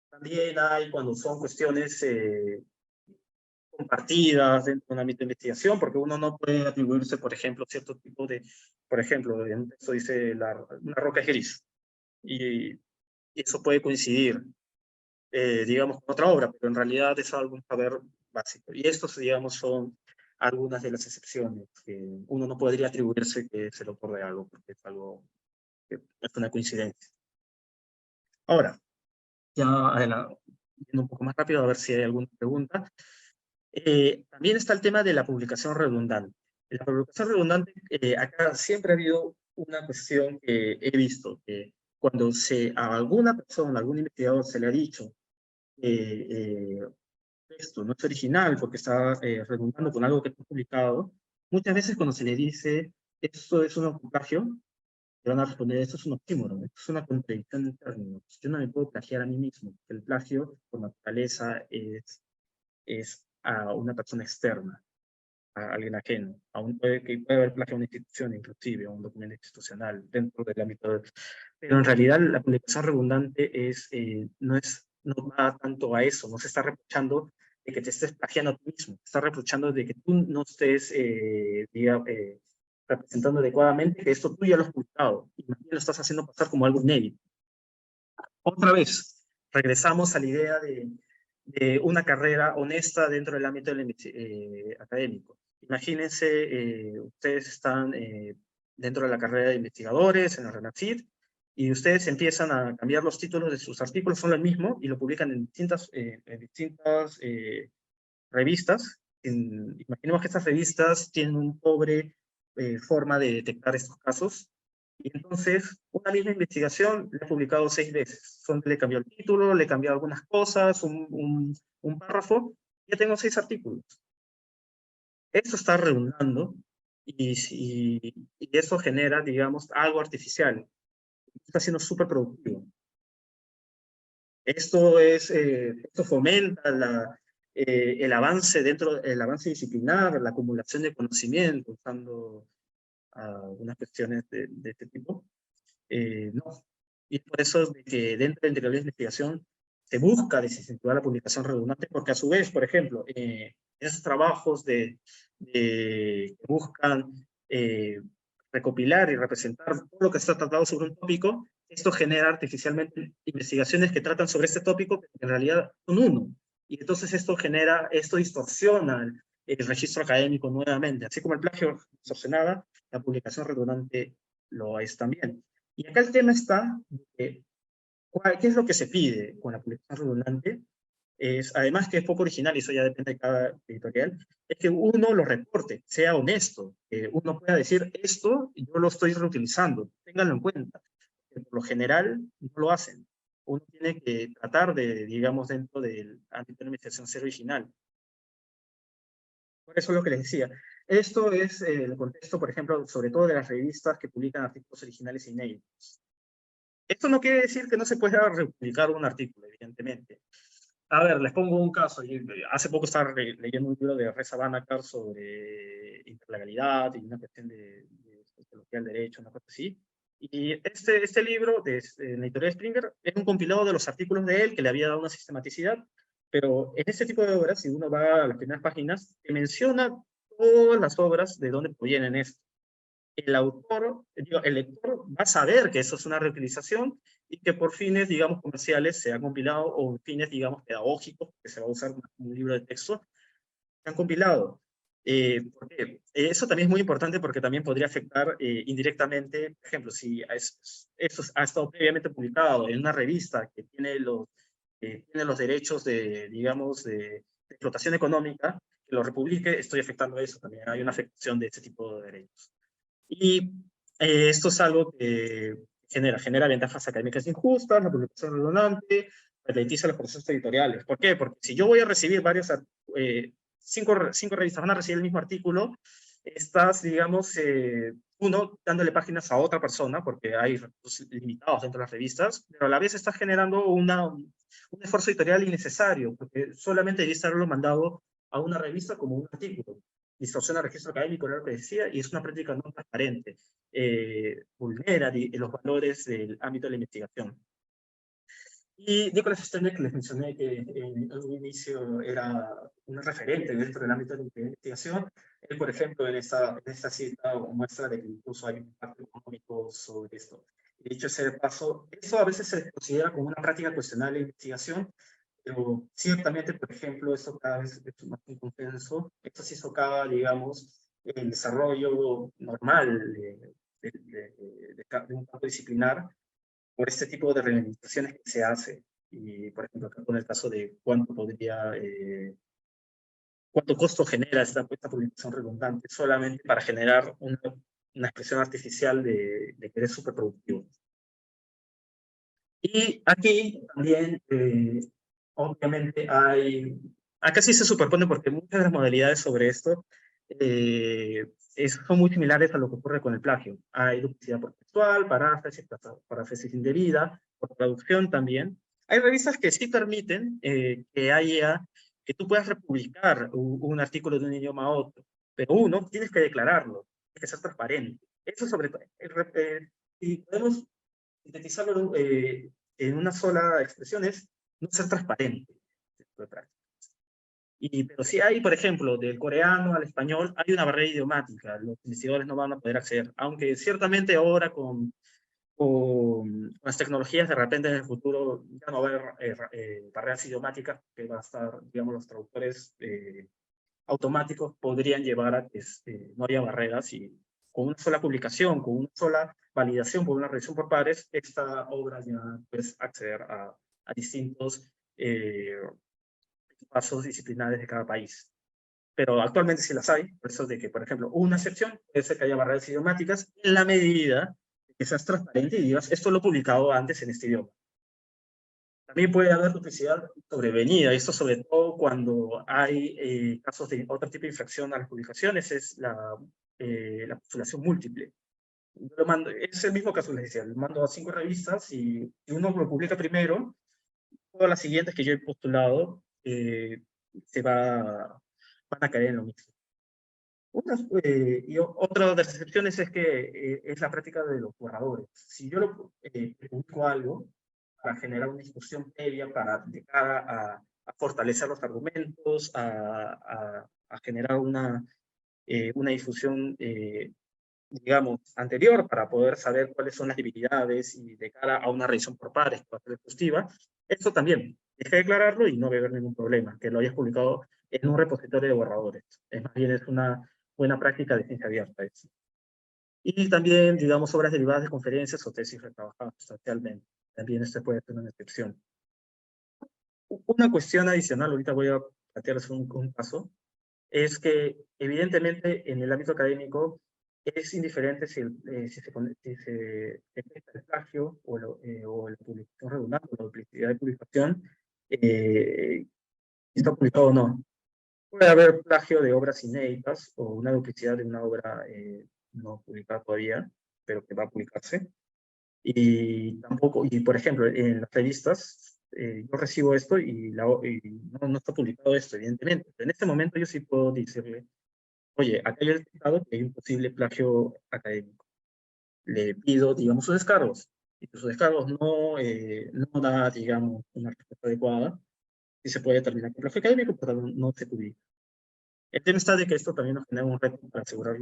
También hay cuando son cuestiones compartidas dentro de un ámbito de investigación, porque uno no puede atribuirse, por ejemplo, cierto tipo de, por ejemplo, en un texto dice una roca es gris, y eso puede coincidir, digamos, con otra obra, pero en realidad es algún saber básico. Y estos, digamos, son algunas de las excepciones que uno no podría atribuirse que es el autor de algo, porque es algo que es una coincidencia. Ahora, ya yendo un poco más rápido a ver si hay alguna pregunta. También está el tema de la publicación redundante. En la publicación redundante, acá siempre ha habido una cuestión que he visto, que cuando a alguna persona, a algún investigador se le ha dicho esto no es original porque está redundando con algo que está publicado, muchas veces cuando se le dice esto es un plagio, te van a responder esto es un oxímoron, esto es una contradicción en términos. Yo no me puedo plagiar a mí mismo. El plagio, por naturaleza, es a una persona externa, a alguien ajeno. Puede haber plagio a una institución, inclusive, a un documento institucional, dentro del ámbito de... Pero en realidad la publicación redundante no va tanto a eso, no se está reprochando de que te estés plagiando a ti mismo, te está reprochando de que tú no estés, representando adecuadamente que esto tú ya lo has publicado, y más bien lo estás haciendo pasar como algo inédito. Otra vez, regresamos a la idea de una carrera honesta dentro del ámbito académico. Imagínense, ustedes están dentro de la carrera de investigadores en la RENACYT, y ustedes empiezan a cambiar los títulos de sus artículos, son lo mismo, y lo publican en distintas revistas, imaginemos que estas revistas tienen un pobre forma de detectar estos casos, y entonces una misma investigación la he publicado 6 veces. Le he cambiado el título, le he cambiado algunas cosas, un párrafo, ya tengo 6 artículos. Esto está redundando, y eso genera, digamos, algo artificial. Está siendo súper productivo. Esto fomenta el avance el avance disciplinar, la acumulación de conocimiento, usando algunas cuestiones de este tipo. No. Y por eso de que dentro de la integralidad de investigación se busca desincentivar la publicación redundante, porque a su vez, por ejemplo, esos trabajos que buscan recopilar y representar todo lo que está tratado sobre un tópico, esto genera artificialmente investigaciones que tratan sobre este tópico, pero en realidad son uno. Y entonces esto distorsiona el registro académico nuevamente. Así como el plagio distorsionaba, la publicación redundante lo es también. Y acá el tema está, ¿qué es lo que se pide con la publicación redundante? Además que es poco original, y eso ya depende de cada editorial, es que uno lo reporte, sea honesto, que uno pueda decir, esto yo lo estoy reutilizando, ténganlo en cuenta. Que por lo general no lo hacen. Uno tiene que tratar de, digamos, dentro del ámbito de la investigación, ser original. Por eso es lo que les decía. Esto es el contexto, por ejemplo, sobre todo de las revistas que publican artículos originales e inéditos. Esto no quiere decir que no se pueda republicar un artículo, evidentemente. A ver, les pongo un caso. Hace poco estaba leyendo un libro de Reza Banakar sobre interlegalidad y una cuestión de sociología del derecho, una cosa así. Y este libro, de la editorial Springer, es un compilado de los artículos de él que le había dado una sistematicidad, pero en este tipo de obras, si uno va a las primeras páginas, te menciona todas las obras de dónde provienen esto. El lector va a saber que eso es una reutilización y que por fines, digamos, comerciales se ha compilado, o fines, digamos, pedagógicos, que se va a usar como un libro de texto, se han compilado. Porque eso también es muy importante, porque también podría afectar indirectamente, por ejemplo, si eso ha estado previamente publicado en una revista que tiene los derechos de, digamos, de explotación económica, que lo republique, estoy afectando eso también. Hay una afectación de ese tipo de derechos. Y esto es algo que genera ventajas académicas injustas, la publicación redundante, ralentiza los procesos editoriales. ¿Por qué? Porque si yo voy a recibir cinco revistas van a recibir el mismo artículo, estás, digamos, uno, dándole páginas a otra persona, porque hay recursos limitados dentro de las revistas, pero a la vez estás generando un esfuerzo editorial innecesario, porque solamente debiste haberlo mandado a una revista como un artículo. Distorsiona el registro académico, era lo que decía, y es una práctica no transparente. Vulnera los valores del ámbito de la investigación. Y Nicholas Sternberg, que les mencioné que en un inicio era un referente dentro del ámbito de la investigación, él, por ejemplo, en esta cita muestra de que incluso hay un impacto económico sobre esto. Y dicho ese paso, eso a veces se considera como una práctica cuestionable de investigación, pero ciertamente, por ejemplo, esto cada vez es más un consenso. Esto sí socava, digamos, el desarrollo normal de un campo disciplinar por este tipo de reglamentaciones que se hace. Y, por ejemplo, acá con el caso de cuánto costo genera esta publicación redundante solamente para generar una expresión artificial de que es superproductivo. Y aquí también, obviamente, acá sí se superpone porque muchas de las modalidades sobre esto son muy similares a lo que ocurre con el plagio. Hay duplicidad por textual, paráfrasis indebida, por traducción también. Hay revistas que sí permiten que tú puedas republicar un artículo de un idioma a otro, pero uno, tienes que declararlo, tienes que ser transparente. Eso sobre todo, y podemos sintetizarlo en una sola expresión, es no ser transparente. Pero si hay, por ejemplo, del coreano al español, hay una barrera idiomática, los investigadores no van a poder acceder, aunque ciertamente ahora con las tecnologías de repente en el futuro ya no va a haber barreras idiomáticas, que va a estar, digamos, los traductores automáticos podrían llevar a que no haya barreras, y con una sola publicación, con una sola validación por una revisión por pares, esta obra ya puede acceder a distintos pasos disciplinares de cada país. pero actualmente sí las hay, por eso de que, por ejemplo, una excepción puede ser que haya barreras idiomáticas en la medida que seas transparente y digas, esto lo he publicado antes en este idioma. También puede haber duplicidad sobrevenida, esto sobre todo cuando hay casos de otro tipo de infracción a las publicaciones, es la postulación múltiple. Yo lo mando, es el mismo caso, les decía, lo mando a 5 revistas y uno lo publica primero, todas las siguientes que yo he postulado van a caer en lo mismo. Otra de las excepciones es que es la práctica de los borradores. Si yo publico algo para generar una discusión previa, de cara a fortalecer los argumentos, a generar una difusión, digamos, anterior para poder saber cuáles son las debilidades y de cara a una revisión por pares, para ser exhaustiva, esto también, hay que declararlo y no va a haber ningún problema, que lo hayas publicado en un repositorio de borradores. Es más bien es una buena práctica de ciencia abierta. Eso. Y también, digamos, obras derivadas de conferencias o tesis retrabajadas sustancialmente. También esto puede ser una excepción. Una cuestión adicional, ahorita voy a plantearles un caso, es que evidentemente en el ámbito académico es indiferente si se detecta el plagio o la publicación redundante o la duplicidad de publicación, si está publicado o no. Puede haber plagio de obras inéditas o una duplicidad de una obra no publicada todavía, pero que va a publicarse. Y tampoco, y por ejemplo, en las revistas, yo recibo esto y no está publicado esto, evidentemente. Pero en este momento yo sí puedo decirle, oye, acá hay el detectado que hay un posible plagio académico. Le pido, digamos, sus descargos. Y si sus descargos no da, digamos, una respuesta adecuada, y se puede determinar que el plagio académico, pero no se publica. El tema está de que esto también nos genera un reto para asegurar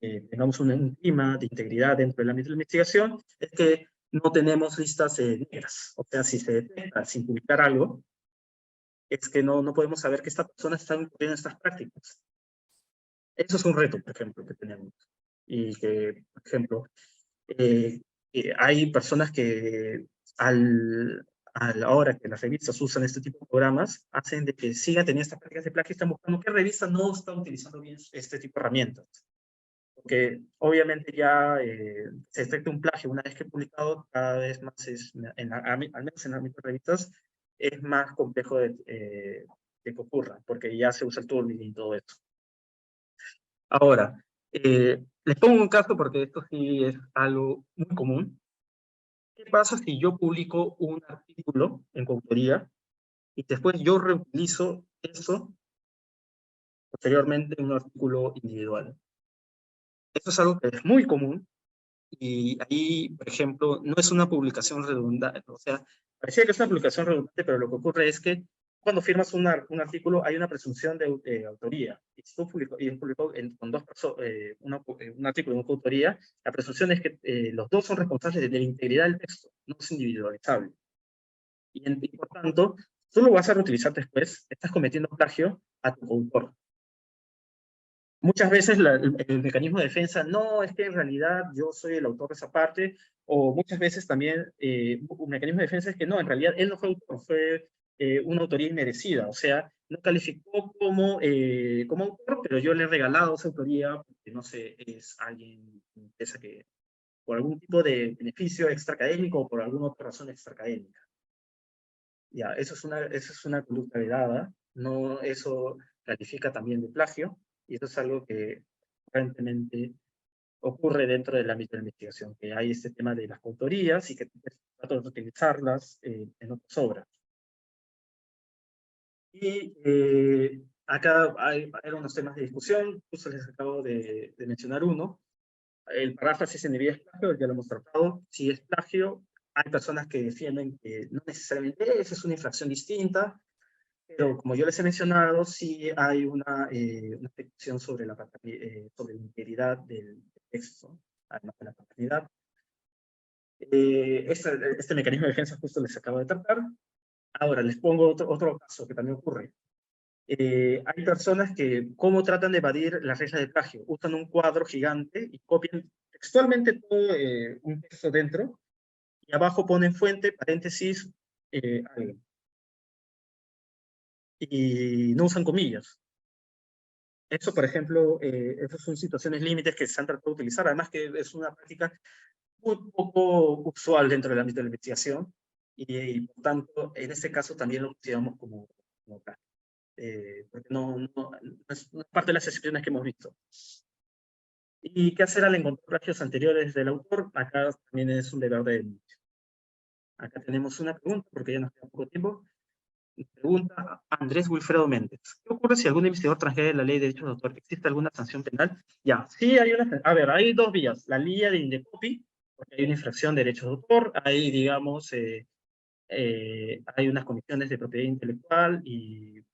tengamos un clima de integridad dentro del ámbito de la investigación, es que no tenemos listas negras. O sea, si se detecta sin publicar algo, es que no podemos saber que esta persona está incurriendo en estas prácticas. Eso es un reto, por ejemplo, que tenemos. Y que, por ejemplo, hay personas que a la hora que las revistas usan este tipo de programas, hacen de que sigan teniendo estas prácticas de plagio y están buscando qué revista no está utilizando bien este tipo de herramientas. Porque obviamente ya se detecta un plagio una vez que he publicado, cada vez más al menos en el ámbito de revistas, es más complejo de que ocurra, porque ya se usa el tooling y todo esto. Ahora, les pongo un caso porque esto sí es algo muy común. ¿Qué pasa si yo publico un artículo en coautoría y después yo reutilizo eso posteriormente en un artículo individual? Esto es algo que es muy común y ahí, por ejemplo, no es una publicación redundante. O sea, parecía que es una publicación redundante, pero lo que ocurre es que cuando firmas un artículo hay una presunción de autoría. Y si tú publicó con dos personas un artículo de una autoría, la presunción es que los dos son responsables de la integridad del texto, no es individualizable. Y por tanto, tú lo vas a reutilizar después, estás cometiendo plagio a tu autor. Muchas veces el mecanismo de defensa, no, es que en realidad yo soy el autor de esa parte, o muchas veces también un mecanismo de defensa es que no, en realidad él no fue autor, fue una autoría inmerecida, o sea, no calificó como autor, pero yo le he regalado esa autoría porque, no sé, es alguien que por algún tipo de beneficio extraacadémico o por alguna otra razón extraacadémica. Ya, eso es una conducta vedada, no, eso califica también de plagio, y eso es algo que aparentemente ocurre dentro del ámbito de la investigación, que hay este tema de las coautorías y que trato de utilizarlas en otras obras. Y acá hay unos temas de discusión, justo les acabo de mencionar uno. El paráfrasis en debida es plagio, ya lo hemos tratado. Si es plagio, hay personas que defienden que no necesariamente esa es una infracción distinta, pero como yo les he mencionado, sí hay una afectación sobre sobre la integridad del texto, además de la paternidad. Este mecanismo de defensa justo les acabo de tratar. Ahora, les pongo otro caso que también ocurre. Hay personas que, ¿cómo tratan de evadir las reglas de plagio? Usan un cuadro gigante y copian textualmente todo un texto dentro, y abajo ponen fuente, paréntesis, algo. y no usan comillas. Eso, por ejemplo, esas son situaciones límites que se han tratado de utilizar, además que es una práctica muy poco usual dentro del ámbito de la investigación, y por tanto, en este caso también lo consideramos como tal, porque no es parte de las excepciones que hemos visto. ¿Y qué hacer al encontrar plagios anteriores del autor? Acá también es un deber de denuncia. Acá tenemos una pregunta, porque ya nos queda poco tiempo. Pregunta Andrés Wilfredo Méndez. ¿Qué ocurre si algún investigador transgrede la ley de derechos de autor? ¿Existe alguna sanción penal? Ya, sí hay una... A ver, hay dos vías. La vía de Indecopy, porque hay una infracción de derechos de autor, hay, digamos, hay unas comisiones de propiedad intelectual y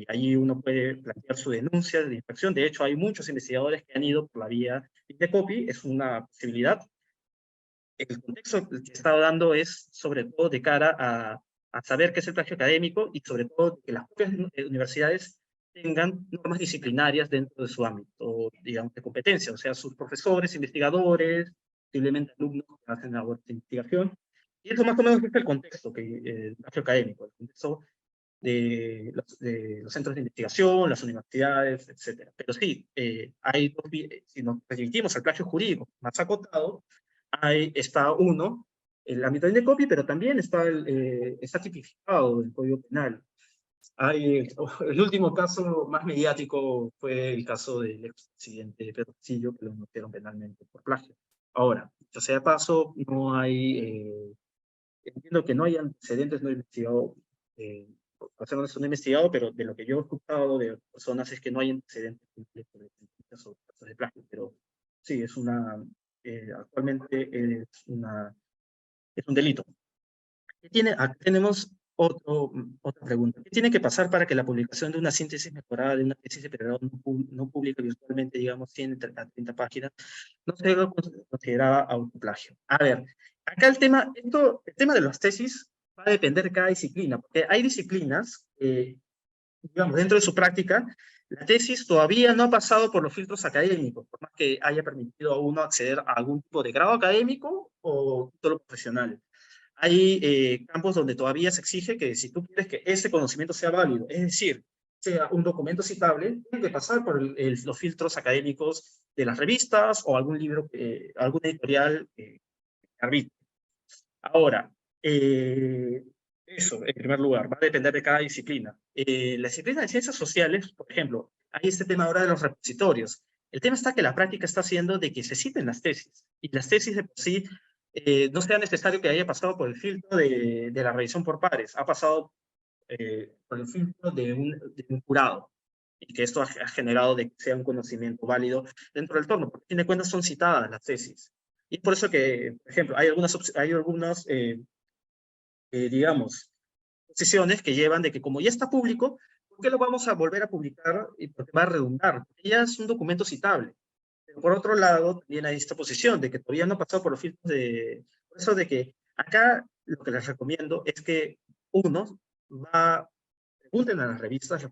allí uno puede plantear su denuncia de infracción. De hecho, hay muchos investigadores que han ido por la vía de Indecopy, es una posibilidad. El contexto que he estado dando es sobre todo de cara a saber qué es el plagio académico y sobre todo que las propias universidades tengan normas disciplinarias dentro de su ámbito, digamos, de competencia, o sea, sus profesores, investigadores, posiblemente alumnos que hacen labor de investigación. Y eso más o menos es el contexto, que el plagio académico, el contexto de los centros de investigación, las universidades, etc. Pero sí, hay dos, si nos remitimos al plagio jurídico más acotado, está uno, el ámbito de Indecopy, pero también está tipificado en el Código Penal. El último caso más mediático fue el caso del expresidente Pedro Castillo, que lo metieron penalmente por plagio. Ahora, dicho sea de paso, no hay, entiendo que no hay antecedentes, no he investigado, personas no he investigado, pero de lo que yo he escuchado de personas es que no hay antecedentes sobre casos de plagio, pero sí, actualmente es un delito. Acá tenemos otra pregunta. ¿Qué tiene que pasar para que la publicación de una síntesis mejorada de una tesis de pregrado no pública virtualmente, digamos, 100 a 30 páginas, no sea considerada autoplagio? A ver, acá el tema de las tesis va a depender de cada disciplina, porque hay disciplinas, digamos, dentro de su práctica, la tesis todavía no ha pasado por los filtros académicos, por más que haya permitido a uno acceder a algún tipo de grado académico o título profesional. Hay campos donde todavía se exige que si tú quieres que ese conocimiento sea válido, es decir, sea un documento citable, tiene que pasar por los filtros académicos de las revistas o algún libro, algún editorial que arbitre. Ahora, eso, en primer lugar, va a depender de cada disciplina. La disciplina de ciencias sociales, por ejemplo, hay este tema ahora de los repositorios. El tema está que la práctica está haciendo de que se citen las tesis, y las tesis de por sí no sea necesario que haya pasado por el filtro de la revisión por pares, ha pasado por el filtro de un jurado, y que esto ha generado de que sea un conocimiento válido dentro del torno, porque a fin de cuentas son citadas las tesis. Y por eso que, por ejemplo, hay algunas digamos, posiciones que llevan de que como ya está público, ¿por qué lo vamos a volver a publicar? Y porque va a redundar, porque ya es un documento citable. Pero por otro lado, también hay esta posición de que todavía no ha pasado por los filtros de... Por eso de que acá lo que les recomiendo es que uno pregunten a las revistas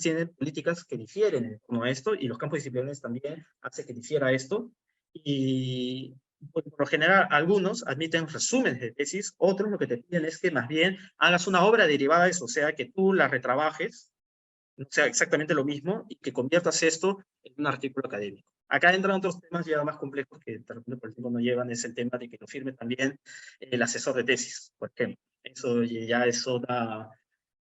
tienen políticas que difieren en torno a esto, y los campos disciplinarios también hacen que difiera esto, y por lo general algunos admiten resúmenes de tesis, otros lo que te piden es que más bien hagas una obra derivada de eso, o sea, que tú la retrabajes, no sea exactamente lo mismo, y que conviertas esto en un artículo académico. Acá entran otros temas ya más complejos que de repente por el tiempo no llevan, es el tema de que lo firme también el asesor de tesis, por ejemplo. Eso ya es otra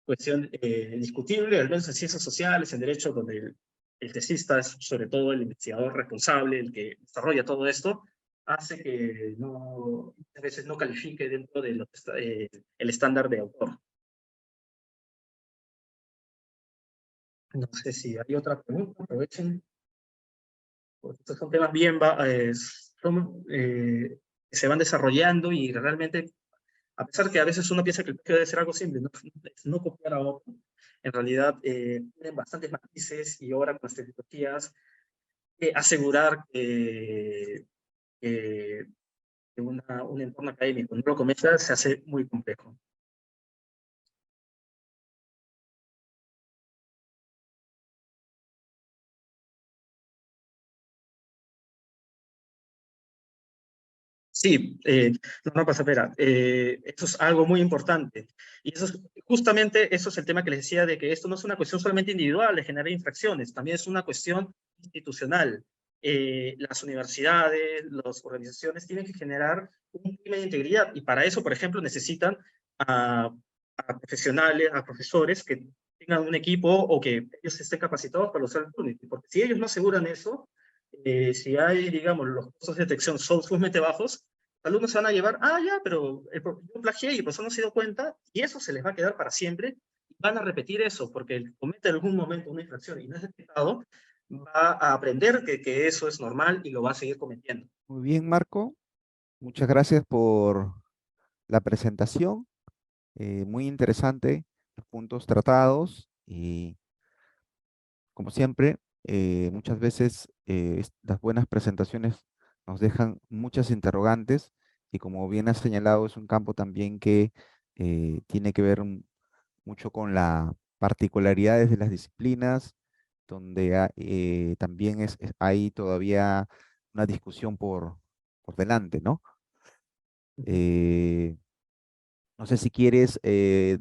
cuestión discutible, al menos en ciencias sociales, en derecho, donde el tesista es sobre todo el investigador responsable, el que desarrolla todo esto, hace que a veces no califique dentro de el estándar de autor. No sé si hay otra pregunta, aprovechen. Porque estos son temas que se van desarrollando, y realmente, a pesar que a veces uno piensa que el plagio debe ser algo simple, no copiar a otro, en realidad tienen bastantes matices, y ahora con las tecnologías, asegurar que un entorno académico no lo cometa se hace muy complejo. Sí, no pasa, espera. Eso es algo muy importante. Y eso es, justamente eso es el tema que les decía de que esto no es una cuestión solamente individual de generar infracciones, también es una cuestión institucional. Las universidades, las organizaciones tienen que generar un clima de integridad y para eso, por ejemplo, necesitan a, a profesionales, a profesores que tengan un equipo o que ellos estén capacitados para usar el Unity, porque si ellos no aseguran eso, si hay, digamos, los costos de detección son sumamente bajos, los alumnos se van a llevar, ah, ya, pero yo plagié y el profesor no se dio cuenta, y eso se les va a quedar para siempre, y van a repetir eso, porque el que comete en algún momento una infracción y no es detectado, va a aprender que eso es normal y lo va a seguir cometiendo. Muy bien, Marco. Muchas gracias por la presentación. Muy interesante los puntos tratados y como siempre, muchas veces las buenas presentaciones nos dejan muchas interrogantes y como bien has señalado, es un campo también que tiene que ver mucho con las particularidades de las disciplinas, donde también hay todavía una discusión por delante, ¿no? Eh, no sé si quieres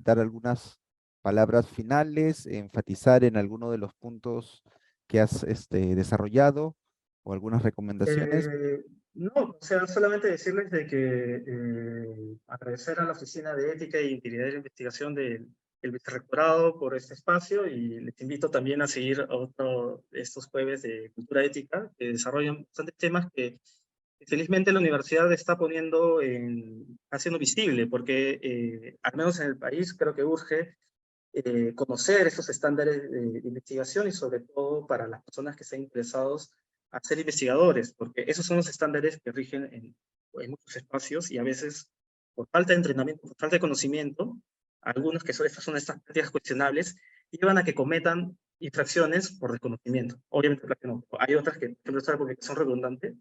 dar algunas palabras finales, enfatizar en alguno de los puntos que has desarrollado o algunas recomendaciones. No, o sea, solamente decirles de que agradecer a la Oficina de Ética e Integridad de la Investigación del Vicerrectorado por este espacio y les invito también a seguir otro de estos jueves de cultura ética que desarrollan bastantes temas que felizmente la universidad está haciendo visible, porque al menos en el país creo que urge conocer esos estándares de investigación y sobre todo para las personas que estén interesados a ser investigadores, porque esos son los estándares que rigen en muchos espacios y a veces por falta de entrenamiento, por falta de conocimiento, algunos que estas prácticas cuestionables llevan a que cometan infracciones por desconocimiento. Obviamente, no, hay otras que, por ejemplo, esta publicación redundante,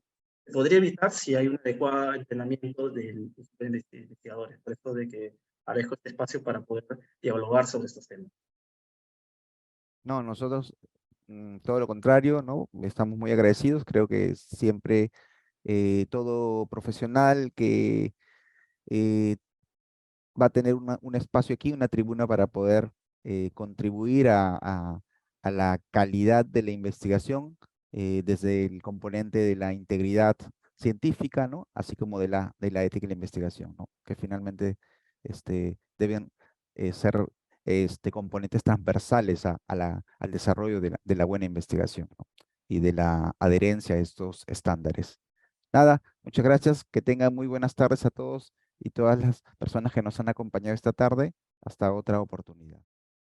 se podría evitar si hay un adecuado entrenamiento de investigadores. Por eso de que agradezco este espacio para poder dialogar sobre estos temas. No, nosotros todo lo contrario, ¿no? Estamos muy agradecidos. Creo que siempre todo profesional que eh, va a tener un espacio aquí, una tribuna para poder contribuir a la calidad de la investigación desde el componente de la integridad científica, ¿no? Así como de la ética y la investigación, ¿no? Que finalmente deben ser componentes transversales al desarrollo de la buena investigación, ¿no? Y de la adherencia a estos estándares. Nada, muchas gracias. Que tengan muy buenas tardes a todos y todas las personas que nos han acompañado esta tarde. Hasta otra oportunidad.